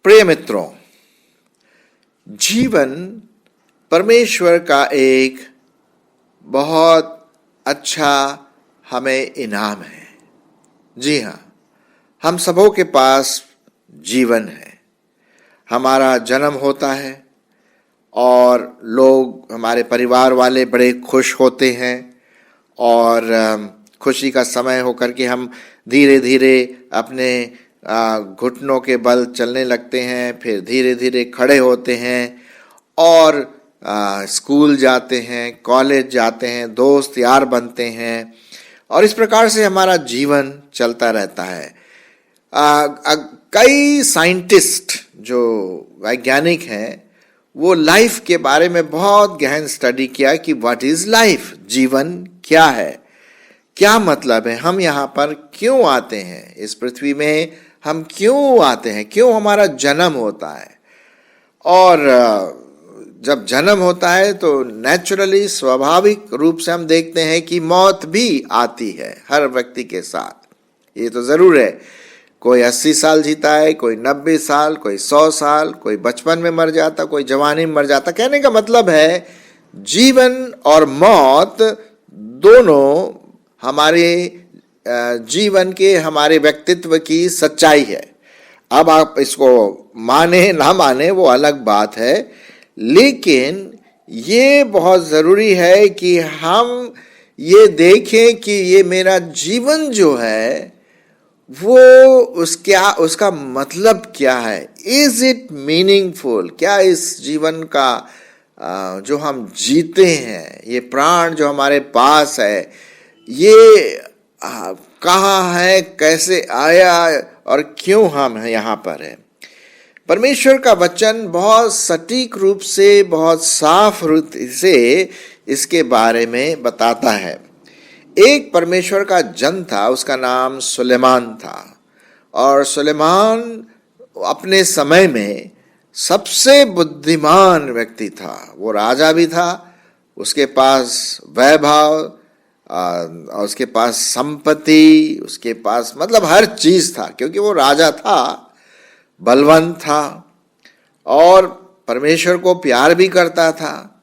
प्रिय मित्रों, जीवन परमेश्वर का एक बहुत अच्छा हमें इनाम है। जी हाँ, हम सबों के पास जीवन है। हमारा जन्म होता है और लोग, हमारे परिवार वाले बड़े खुश होते हैं और खुशी का समय होकर के हम धीरे धीरे अपने घुटनों के बल चलने लगते हैं, फिर धीरे धीरे खड़े होते हैं और स्कूल जाते हैं, कॉलेज जाते हैं, दोस्त यार बनते हैं और इस प्रकार से हमारा जीवन चलता रहता है। कई साइंटिस्ट जो वैज्ञानिक हैं वो लाइफ के बारे में बहुत गहन स्टडी किया कि व्हाट इज लाइफ, जीवन क्या है, क्या मतलब है, हम यहाँ पर क्यों आते हैं, इस पृथ्वी में हम क्यों आते हैं, क्यों हमारा जन्म होता है। और जब जन्म होता है तो नेचुरली, स्वाभाविक रूप से हम देखते हैं कि मौत भी आती है हर व्यक्ति के साथ। ये तो जरूर है, कोई 80 साल जीता है, कोई 90 साल, कोई 100 साल, कोई बचपन में मर जाता, कोई जवानी में मर जाता। कहने का मतलब है जीवन और मौत दोनों हमारे जीवन के, हमारे व्यक्तित्व की सच्चाई है। अब आप इसको माने ना माने वो अलग बात है, लेकिन ये बहुत ज़रूरी है कि हम ये देखें कि ये मेरा जीवन जो है वो उसका मतलब क्या है। Is it meaningful? क्या इस जीवन का जो हम जीते हैं, ये प्राण जो हमारे पास है, ये कहाँ है, कैसे आया और क्यों हम यहाँ पर हैं। परमेश्वर का वचन बहुत सटीक रूप से, बहुत साफ रूप से इसके बारे में बताता है। एक परमेश्वर का जन था, उसका नाम सुलेमान था और सुलेमान अपने समय में सबसे बुद्धिमान व्यक्ति था। वो राजा भी था, उसके पास वैभव और उसके पास संपत्ति, उसके पास मतलब हर चीज था, क्योंकि वो राजा था, बलवान था और परमेश्वर को प्यार भी करता था।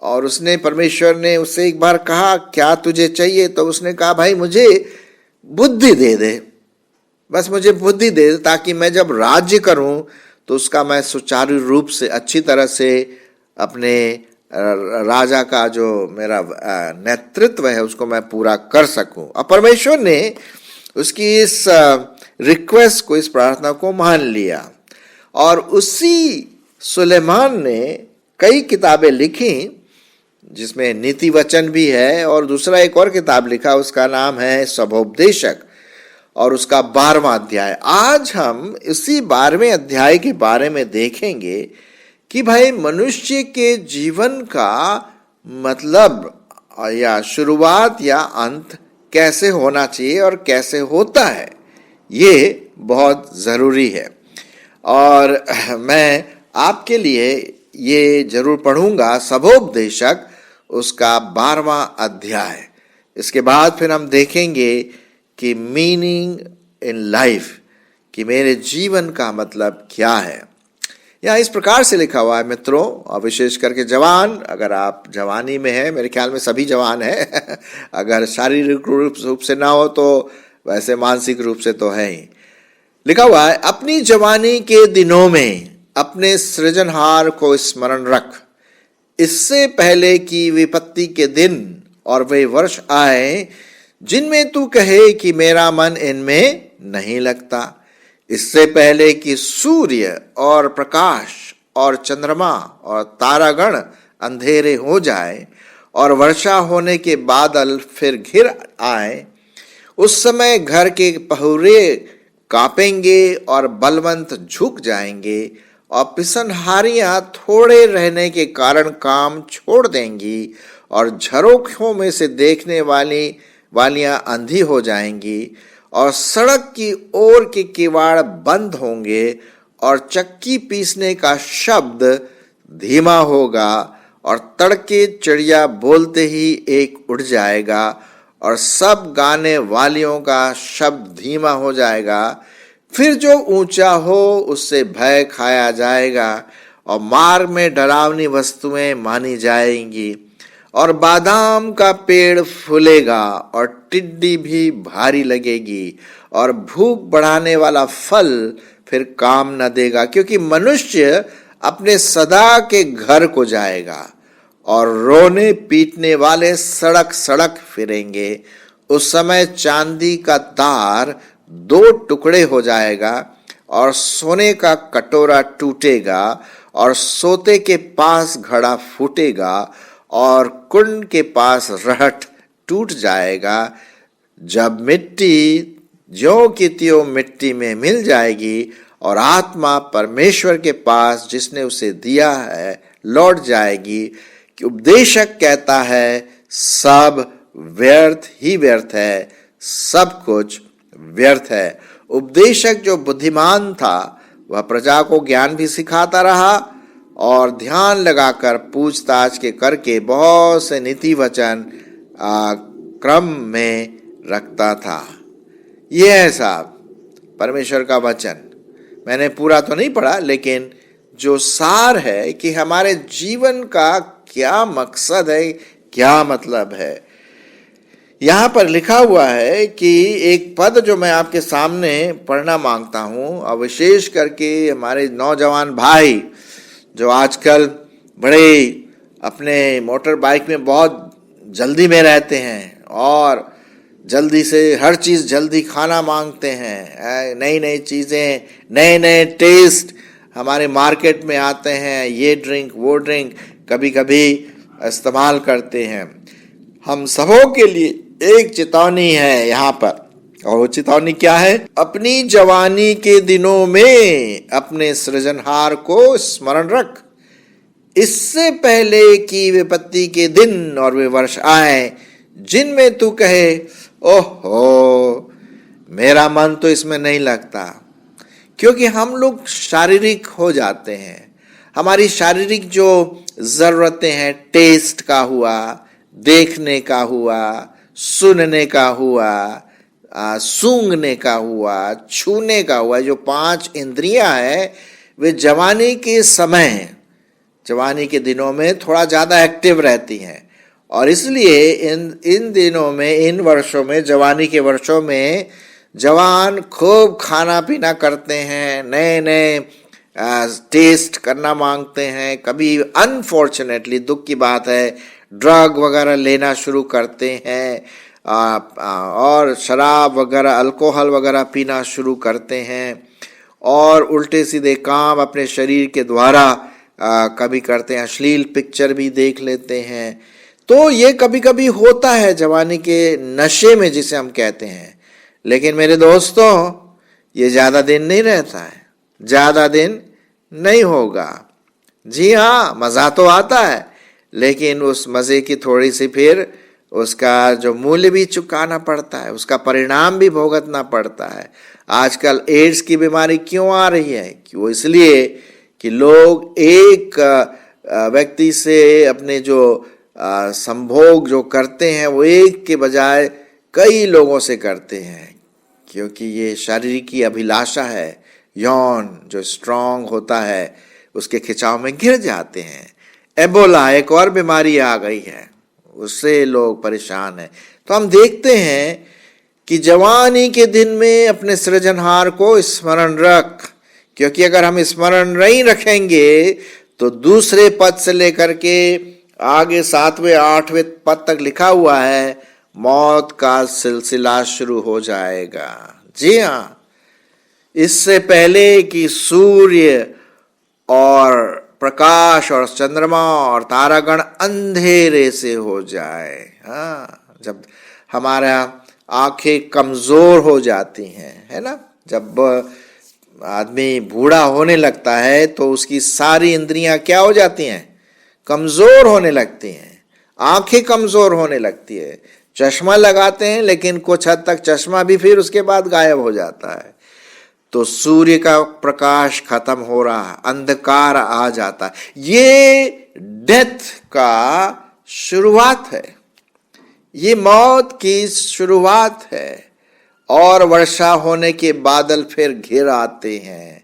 और परमेश्वर ने उससे एक बार कहा, क्या तुझे चाहिए? तो उसने कहा, भाई मुझे बुद्धि दे दे, बस मुझे बुद्धि दे दे, ताकि मैं जब राज्य करूं तो उसका मैं सुचारू रूप से, अच्छी तरह से अपने राजा का जो मेरा नेतृत्व है उसको मैं पूरा कर सकूं। अब परमेश्वर ने उसकी इस रिक्वेस्ट को, इस प्रार्थना को मान लिया और उसी सुलेमान ने कई किताबें लिखी जिसमें नीति वचन भी है, और दूसरा एक और किताब लिखा, उसका नाम है सभोपदेशक और उसका 12वां अध्याय। आज हम इसी 12वें अध्याय के बारे में देखेंगे कि भाई मनुष्य के जीवन का मतलब या शुरुआत या अंत कैसे होना चाहिए और कैसे होता है, ये बहुत ज़रूरी है। और मैं आपके लिए ये जरूर पढ़ूंगा सभोपदेशक, उसका 12वां अध्याय। इसके बाद फिर हम देखेंगे कि मीनिंग इन लाइफ, कि मेरे जीवन का मतलब क्या है। यहाँ इस प्रकार से लिखा हुआ है मित्रों, और विशेष करके जवान, अगर आप जवानी में हैं, मेरे ख्याल में सभी जवान हैं अगर शारीरिक रूप से ना हो तो वैसे मानसिक रूप से तो है ही। लिखा हुआ है, अपनी जवानी के दिनों में अपने सृजनहार को स्मरण रख, इससे पहले कि विपत्ति के दिन और वे वर्ष आए जिनमें तू कहे कि मेरा मन इनमें नहीं लगता। इससे पहले कि सूर्य और प्रकाश और चंद्रमा और तारागण अंधेरे हो जाए और वर्षा होने के बादल फिर घिर आए, उस समय घर के पहुरे कांपेंगे और बलवंत झुक जाएंगे और पिसनहारियां थोड़े रहने के कारण काम छोड़ देंगी और झरोखों में से देखने वालियां अंधी हो जाएंगी और सड़क की ओर के किवाड़ बंद होंगे और चक्की पीसने का शब्द धीमा होगा और तड़के चिड़िया बोलते ही एक उड़ जाएगा और सब गाने वालियों का शब्द धीमा हो जाएगा। फिर जो ऊंचा हो उससे भय खाया जाएगा और मार्ग में डरावनी वस्तुएं मानी जाएंगी और बादाम का पेड़ फूलेगा और टिड्डी भी भारी लगेगी और भूख बढ़ाने वाला फल फिर काम न देगा, क्योंकि मनुष्य अपने सदा के घर को जाएगा और रोने पीटने वाले सड़क सड़क फिरेंगे। उस समय चांदी का तार 2 टुकड़े हो जाएगा और सोने का कटोरा टूटेगा और सोते के पास घड़ा फूटेगा और कुंड के पास रहट टूट जाएगा। जब मिट्टी ज्यों की त्यों मिट्टी में मिल जाएगी और आत्मा परमेश्वर के पास जिसने उसे दिया है लौट जाएगी, कि उपदेशक कहता है सब व्यर्थ ही व्यर्थ है, सब कुछ व्यर्थ है। उपदेशक जो बुद्धिमान था वह प्रजा को ज्ञान भी सिखाता रहा और ध्यान लगाकर पूछताछ के करके बहुत से नीति वचन क्रम में रखता था। यह है साहब परमेश्वर का वचन। मैंने पूरा तो नहीं पढ़ा, लेकिन जो सार है कि हमारे जीवन का क्या मकसद है, क्या मतलब है। यहां पर लिखा हुआ है कि एक पद जो मैं आपके सामने पढ़ना मांगता हूं, और विशेष करके हमारे नौजवान भाई जो आजकल बड़े अपने मोटर बाइक में बहुत जल्दी में रहते हैं और जल्दी से हर चीज़ जल्दी खाना मांगते हैं, नई नई चीज़ें, नए नए टेस्ट हमारे मार्केट में आते हैं, ये ड्रिंक वो ड्रिंक कभी कभी इस्तेमाल करते हैं। हम सबों के लिए एक चेतावनी है यहाँ पर, और वो चेतावनी क्या है? अपनी जवानी के दिनों में अपने सृजनहार को स्मरण रख, इससे पहले कि विपत्ति के दिन और वे वर्ष आए जिनमें तू कहे ओहो मेरा मन तो इसमें नहीं लगता। क्योंकि हम लोग शारीरिक हो जाते हैं, हमारी शारीरिक जो जरूरतें हैं, टेस्ट का हुआ, देखने का हुआ, सुनने का हुआ, सूंघने का हुआ, छूने का हुआ, जो 5 इंद्रियां हैं वे जवानी के समय, जवानी के दिनों में थोड़ा ज़्यादा एक्टिव रहती हैं। और इसलिए इन दिनों में, इन वर्षों में, जवानी के वर्षों में जवान खूब खाना पीना करते हैं, नए नए टेस्ट करना मांगते हैं। कभी अनफॉर्चुनेटली, दुख की बात है, ड्रग वगैरह लेना शुरू करते हैं और शराब वगैरह, अल्कोहल वगैरह पीना शुरू करते हैं और उल्टे सीधे काम अपने शरीर के द्वारा कभी करते हैं, अश्लील पिक्चर भी देख लेते हैं। तो ये कभी कभी होता है जवानी के नशे में, जिसे हम कहते हैं। लेकिन मेरे दोस्तों, ये ज़्यादा दिन नहीं रहता है, ज़्यादा दिन नहीं होगा। जी हाँ, मज़ा तो आता है, लेकिन उस मज़े की थोड़ी सी फिर उसका जो मूल्य भी चुकाना पड़ता है, उसका परिणाम भी भुगतना पड़ता है। आजकल एड्स की बीमारी क्यों आ रही है? क्यों? इसलिए कि लोग एक व्यक्ति से अपने जो संभोग जो करते हैं वो एक के बजाय कई लोगों से करते हैं, क्योंकि ये शारीरिक की अभिलाषा है। यौन जो स्ट्रांग होता है उसके खिंचाव में गिर जाते हैं। एबोला एक और बीमारी आ गई है, उससे लोग परेशान हैं। तो हम देखते हैं कि जवानी के दिन में अपने सृजनहार को स्मरण रख, क्योंकि अगर हम स्मरण नहीं रखेंगे तो दूसरे पद से लेकर के आगे 7वें 8वें पद तक लिखा हुआ है, मौत का सिलसिला शुरू हो जाएगा। जी हाँ, इससे पहले कि सूर्य और प्रकाश और चंद्रमा और तारागण अंधेरे से हो जाए। हाँ, जब हमारा आंखें कमजोर हो जाती हैं, है ना, जब आदमी बूढ़ा होने लगता है तो उसकी सारी इंद्रियां क्या हो जाती हैं? कमजोर होने लगती हैं, आंखें कमजोर होने लगती है। चश्मा लगाते हैं, लेकिन कुछ हद तक चश्मा भी फिर उसके बाद गायब हो जाता है। तो सूर्य का प्रकाश खत्म हो रहा है, अंधकार आ जाता है। ये डेथ का शुरुआत है, ये मौत की शुरुआत है। और वर्षा होने के बादल फिर घिर आते हैं।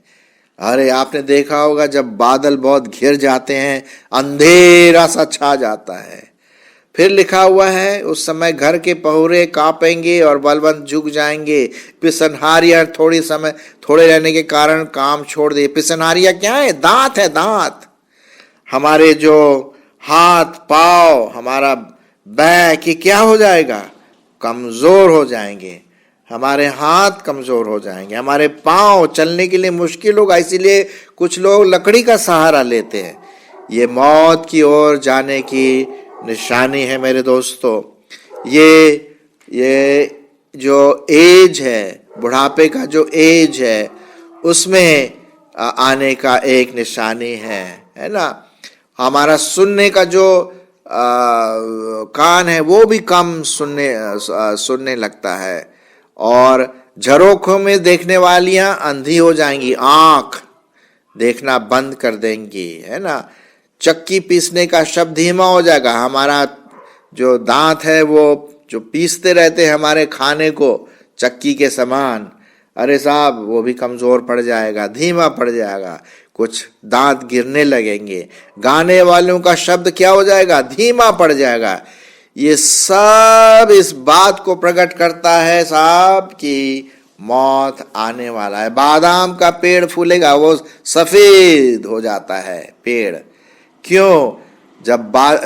अरे आपने देखा होगा जब बादल बहुत घिर जाते हैं, अंधेरा सा छा जाता है। फिर लिखा हुआ है उस समय घर के पहुरे कांपेंगे और बलवंत झुक जाएंगे। पिसनहारियां थोड़े रहने के कारण काम छोड़ दे। पिसनहारियां क्या है? दांत है, दांत। हमारे जो हाथ पांव, हमारा बैक, ये क्या हो जाएगा? कमजोर हो जाएंगे। हमारे हाथ कमजोर हो जाएंगे, हमारे पांव चलने के लिए मुश्किल होगा। इसीलिए कुछ लोग लकड़ी का सहारा लेते हैं। ये मौत की ओर जाने की निशानी है मेरे दोस्तों। ये जो एज है, बुढ़ापे का जो एज है, उसमें आने का एक निशानी है ना। हमारा सुनने का जो कान है वो भी कम सुनने लगता है। और झरोखों में देखने वालियां अंधी हो जाएंगी, आंख देखना बंद कर देंगी, है ना। चक्की पीसने का शब्द धीमा हो जाएगा। हमारा जो दांत है वो जो पीसते रहते हैं हमारे खाने को चक्की के समान, अरे साहब वो भी कमजोर पड़ जाएगा, धीमा पड़ जाएगा। कुछ दांत गिरने लगेंगे। गाने वालों का शब्द क्या हो जाएगा? धीमा पड़ जाएगा। ये सब इस बात को प्रकट करता है साहब कि मौत आने वाला है। बादाम का पेड़ फूलेगा, वो सफेद हो जाता है पेड़। क्यों?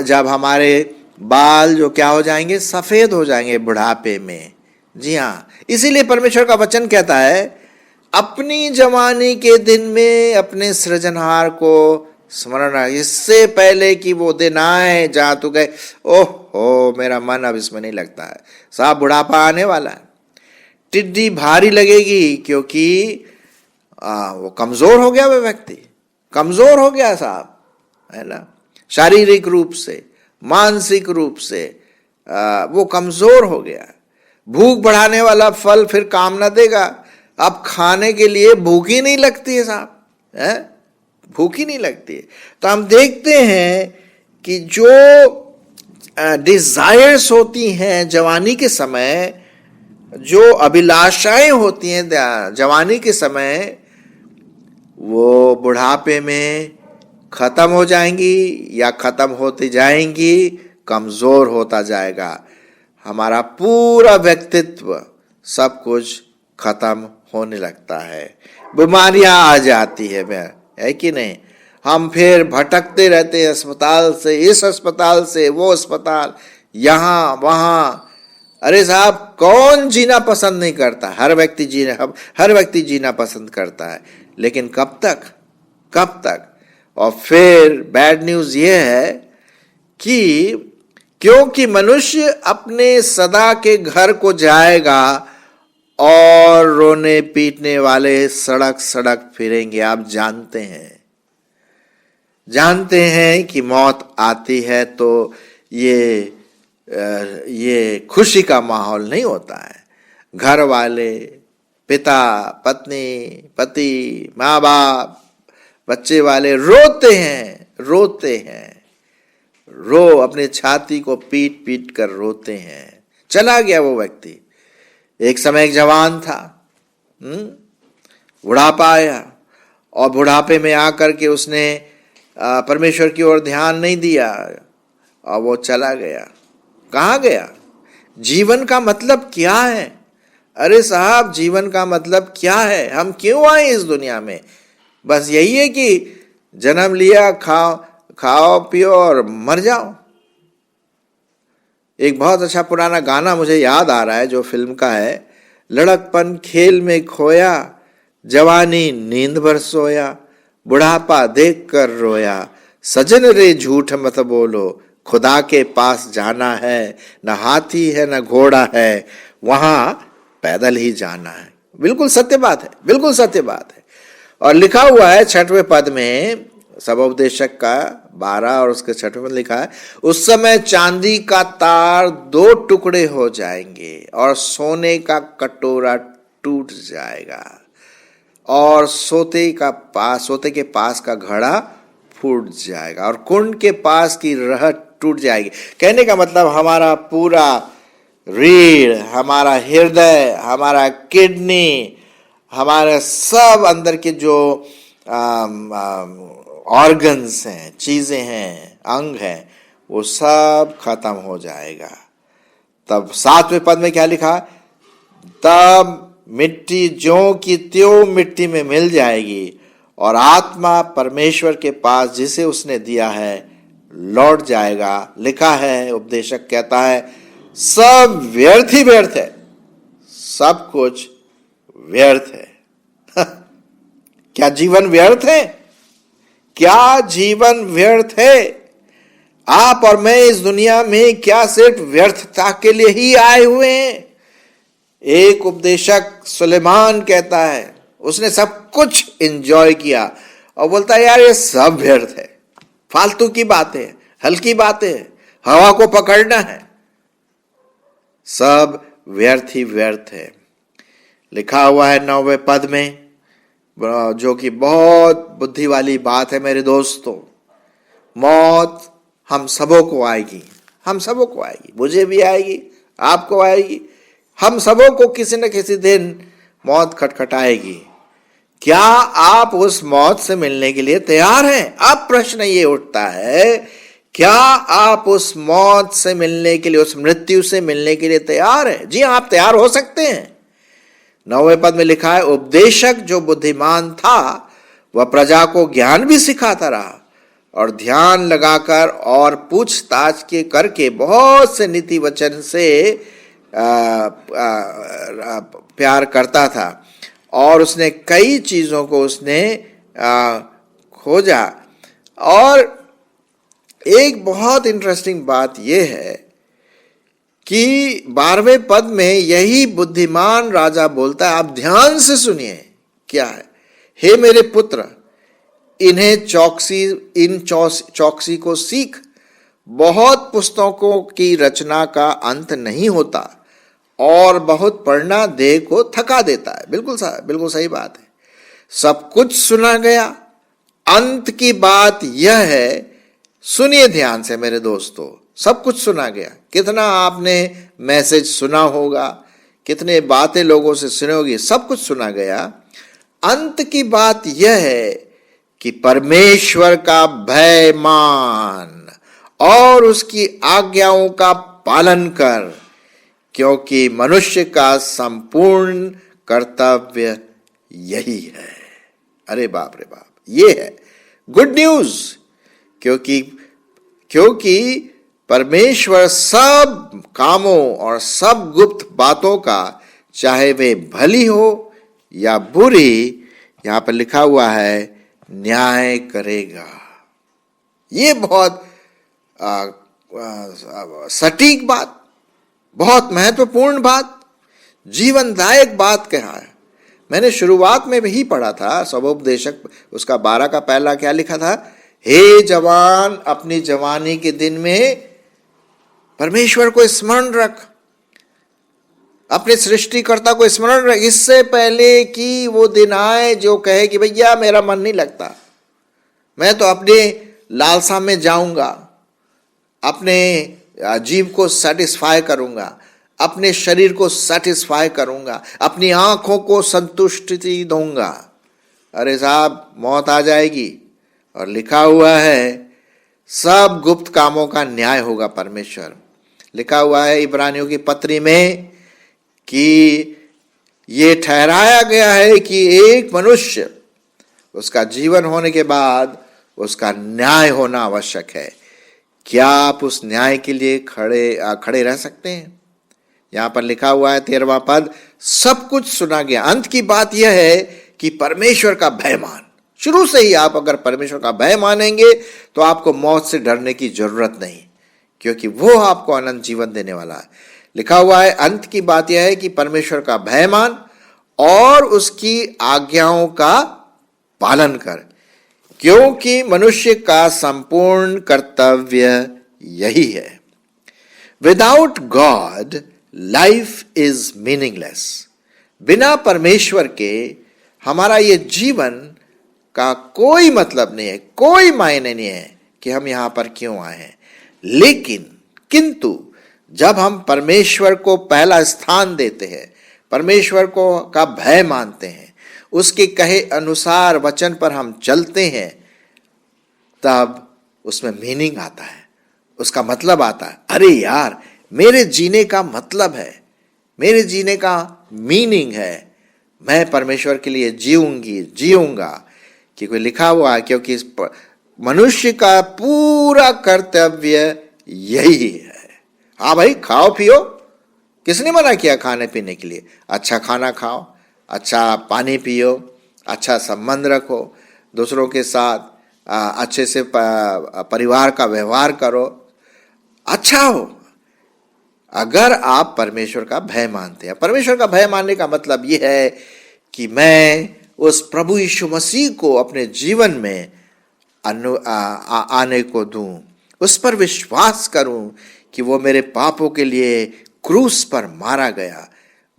जब हमारे बाल जो क्या हो जाएंगे? सफेद हो जाएंगे बुढ़ापे में। जी हाँ, इसीलिए परमेश्वर का वचन कहता है अपनी जवानी के दिन में अपने सृजनहार को स्मरण रख, इससे पहले कि वो दिन आए जहां तू गए ओहो मेरा मन अब इसमें नहीं लगता है। साहब बुढ़ापा आने वाला है। टिड्डी भारी लगेगी क्योंकि वो कमजोर हो गया, वो व्यक्ति कमजोर हो गया साहब, है ना। शारीरिक रूप से, मानसिक रूप से वो कमजोर हो गया। भूख बढ़ाने वाला फल फिर काम ना देगा। अब खाने के लिए भूख ही नहीं लगती है साहब, है, भूख ही नहीं लगती है। तो हम देखते हैं कि जो डिजायर्स होती हैं जवानी के समय, जो अभिलाषाएं होती हैं जवानी के समय, वो बुढ़ापे में खत्म हो जाएंगी या खत्म होती जाएंगी, कमजोर होता जाएगा। हमारा पूरा व्यक्तित्व सब कुछ खत्म होने लगता है। बीमारियां आ जाती है कि नहीं। हम फिर भटकते रहते हैं अस्पताल से इस अस्पताल से वो अस्पताल, यहां वहां। अरे साहब कौन जीना पसंद नहीं करता? हर व्यक्ति जीना पसंद करता है, लेकिन कब तक? और फिर बैड न्यूज ये है कि क्योंकि मनुष्य अपने सदा के घर को जाएगा और रोने पीटने वाले सड़क सड़क फिरेंगे। आप जानते हैं कि मौत आती है तो ये खुशी का माहौल नहीं होता है। घर वाले, पिता, पत्नी, पति, माँ बाप, बच्चे वाले रोते हैं, अपने छाती को पीट पीट कर रोते हैं। चला गया वो व्यक्ति। एक समय एक जवान था, बुढ़ापा आया और बुढ़ापे में आकर के उसने परमेश्वर की ओर ध्यान नहीं दिया और वो चला गया। कहाँ गया? जीवन का मतलब क्या है? अरे साहब जीवन का मतलब क्या है? हम क्यों आए इस दुनिया में? बस यही है कि जन्म लिया, खाओ पियो और मर जाओ। एक बहुत अच्छा पुराना गाना मुझे याद आ रहा है जो फिल्म का है। लड़कपन खेल में खोया, जवानी नींद भर सोया, बुढ़ापा देख कर रोया, सजन रे झूठ मत बोलो, खुदा के पास जाना है, न हाथी है न घोड़ा है, वहां पैदल ही जाना है। बिल्कुल सत्य बात है। और लिखा हुआ है 6वें पद में, सबोपदेशक का 12 और उसके 6वें पद लिखा है, उस समय चांदी का तार 2 टुकड़े हो जाएंगे और सोने का कटोरा टूट जाएगा। और सोते के पास का घड़ा फूट जाएगा और कुंड के पास की रहट टूट जाएगी। कहने का मतलब हमारा पूरा रीढ़, हमारा हृदय, हमारा किडनी, हमारे सब अंदर के जो ऑर्गन्स हैं, चीजें हैं, अंग हैं, वो सब खत्म हो जाएगा। तब 7वें पद में क्या लिखा? तब मिट्टी ज्यों की त्यों मिट्टी में मिल जाएगी और आत्मा परमेश्वर के पास जिसे उसने दिया है लौट जाएगा। लिखा है, उपदेशक कहता है, सब व्यर्थ ही व्यर्थ है, सब कुछ व्यर्थ है। क्या जीवन व्यर्थ है? क्या जीवन व्यर्थ है? आप और मैं इस दुनिया में क्या सिर्फ व्यर्थता के लिए ही आए हुए हैं? एक उपदेशक सुलेमान कहता है, उसने सब कुछ एंजॉय किया और बोलता है, यार ये सब व्यर्थ है, फालतू की बातें, हल्की बातें, हवा को पकड़ना है, सब व्यर्थ ही व्यर्थ है। लिखा हुआ है 9वें पद में, जो कि बहुत बुद्धि वाली बात है मेरे दोस्तों, मौत हम सबों को आएगी, हम सबों को आएगी, मुझे भी आएगी, आपको आएगी, हम सबों को किसी न किसी दिन मौत खटखटाएगी। क्या आप उस मौत से मिलने के लिए तैयार हैं? अब प्रश्न ये उठता है, क्या आप उस मौत से मिलने के लिए, उस मृत्यु से मिलने के लिए तैयार हैं? जी आप तैयार हो सकते हैं। 9वें पद में लिखा है, उपदेशक जो बुद्धिमान था वह प्रजा को ज्ञान भी सिखाता रहा और ध्यान लगाकर और पूछताछ के करके बहुत से नीति वचन से प्यार करता था और उसने कई चीजों को उसने खोजा। और एक बहुत इंटरेस्टिंग बात यह है कि 12वें पद में यही बुद्धिमान राजा बोलता है, आप ध्यान से सुनिए क्या है, हे मेरे पुत्र, इन चौकसी को सीख, बहुत पुस्तकों की रचना का अंत नहीं होता और बहुत पढ़ना देह को थका देता है। बिल्कुल सही बात है। सब कुछ सुना गया, अंत की बात यह है, सुनिए ध्यान से मेरे दोस्तों, सब कुछ सुना गया। कितना आपने मैसेज सुना होगा, कितने बातें लोगों से सुनी होगी, सब कुछ सुना गया। अंत की बात यह है कि परमेश्वर का भय मान और उसकी आज्ञाओं का पालन कर, क्योंकि मनुष्य का संपूर्ण कर्तव्य यही है। अरे बाप रे बाप, ये है गुड न्यूज, क्योंकि परमेश्वर सब कामों और सब गुप्त बातों का, चाहे वे भली हो या बुरी, यहां पर लिखा हुआ है, न्याय करेगा। ये बहुत सटीक बात, बहुत महत्वपूर्ण बात, जीवनदायक बात कहा है। मैंने शुरुआत में भी पढ़ा था, सबोपदेशक उसका 12 का पहला क्या लिखा था, हे जवान, अपनी जवानी के दिन में परमेश्वर को स्मरण रख, अपने सृष्टिकर्ता को स्मरण रख, इससे पहले कि वो दिन आए जो कहे कि भैया मेरा मन नहीं लगता, मैं तो अपने लालसा में जाऊंगा, अपने जीव को सेटिस्फाई करूंगा, अपने शरीर को सेटिस्फाई करूंगा, अपनी आंखों को संतुष्टि दूंगा। अरे साहब, मौत आ जाएगी और लिखा हुआ है सब गुप्त कामों का न्याय होगा परमेश्वर। लिखा हुआ है इब्रानियों की पत्री में कि ये ठहराया गया है कि एक मनुष्य, उसका जीवन होने के बाद उसका न्याय होना आवश्यक है। क्या आप उस न्याय के लिए खड़े रह सकते हैं? यहां पर लिखा हुआ है 13वां पद, सब कुछ सुना गया। अंत की बात यह है कि परमेश्वर का भय मान। शुरू से ही आप अगर परमेश्वर का भय मानेंगे तो आपको मौत से डरने की जरूरत नहीं, क्योंकि वो आपको अनंत जीवन देने वाला है। लिखा हुआ है अंत की बात यह है कि परमेश्वर का भय मान और उसकी आज्ञाओं का पालन कर, क्योंकि मनुष्य का संपूर्ण कर्तव्य यही है। Without God life is meaningless. बिना परमेश्वर के हमारा ये जीवन का कोई मतलब नहीं है, कोई मायने नहीं है कि हम यहां पर क्यों आए हैं। लेकिन किंतु जब हम परमेश्वर को पहला स्थान देते हैं, परमेश्वर को का भय मानते हैं, उसके कहे अनुसार वचन पर हम चलते हैं, तब उसमें मीनिंग आता है, उसका मतलब आता है। अरे यार, मेरे जीने का मतलब है, मेरे जीने का मीनिंग है, मैं परमेश्वर के लिए जीऊंगा। कि कोई लिखा हुआ है, क्योंकि मनुष्य का पूरा कर्तव्य यही है। हाँ भाई, खाओ पियो, किसने मना किया खाने पीने के लिए? अच्छा खाना खाओ, अच्छा पानी पियो, अच्छा संबंध रखो दूसरों के साथ, अच्छे से परिवार का व्यवहार करो, अच्छा हो। अगर आप परमेश्वर का भय मानते हैं, परमेश्वर का भय मानने का मतलब यह है कि मैं उस प्रभु यीशु मसीह को अपने जीवन में आने को दूं, उस पर विश्वास करूं कि वो मेरे पापों के लिए क्रूस पर मारा गया,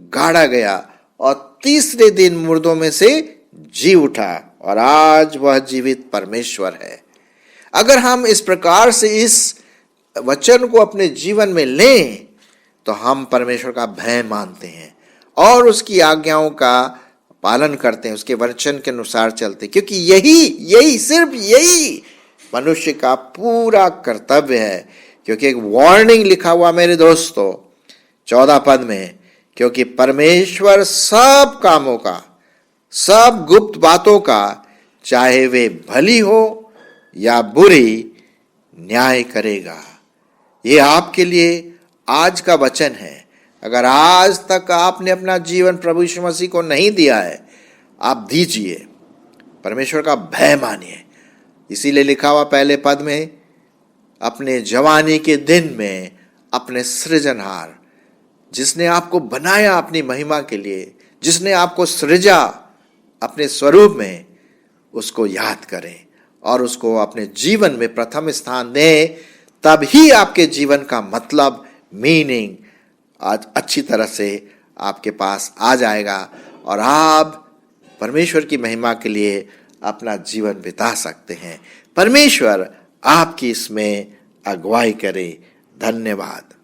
गाड़ा गया और तीसरे दिन मुर्दों में से जी उठा और आज वह जीवित परमेश्वर है। अगर हम इस प्रकार से इस वचन को अपने जीवन में लें तो हम परमेश्वर का भय मानते हैं और उसकी आज्ञाओं का पालन करते हैं, उसके वचन के अनुसार चलते हैं, क्योंकि यही सिर्फ यही मनुष्य का पूरा कर्तव्य है। क्योंकि एक वार्निंग लिखा हुआ मेरे दोस्तों 14 पद में, क्योंकि परमेश्वर सब कामों का, सब गुप्त बातों का, चाहे वे भली हो या बुरी, न्याय करेगा। ये आपके लिए आज का वचन है। अगर आज तक आपने अपना जीवन प्रभु यीशु मसीह को नहीं दिया है, आप दीजिए, परमेश्वर का भय मानिए। इसीलिए लिखा हुआ पहले पद में, अपने जवानी के दिन में अपने सृजनहार, जिसने आपको बनाया अपनी महिमा के लिए, जिसने आपको सृजा अपने स्वरूप में, उसको याद करें और उसको अपने जीवन में प्रथम स्थान दें। तब ही आपके जीवन का मतलब, मीनिंग आज अच्छी तरह से आपके पास आ जाएगा और आप परमेश्वर की महिमा के लिए अपना जीवन बिता सकते हैं। परमेश्वर आपकी इसमें अगुवाई करे। धन्यवाद।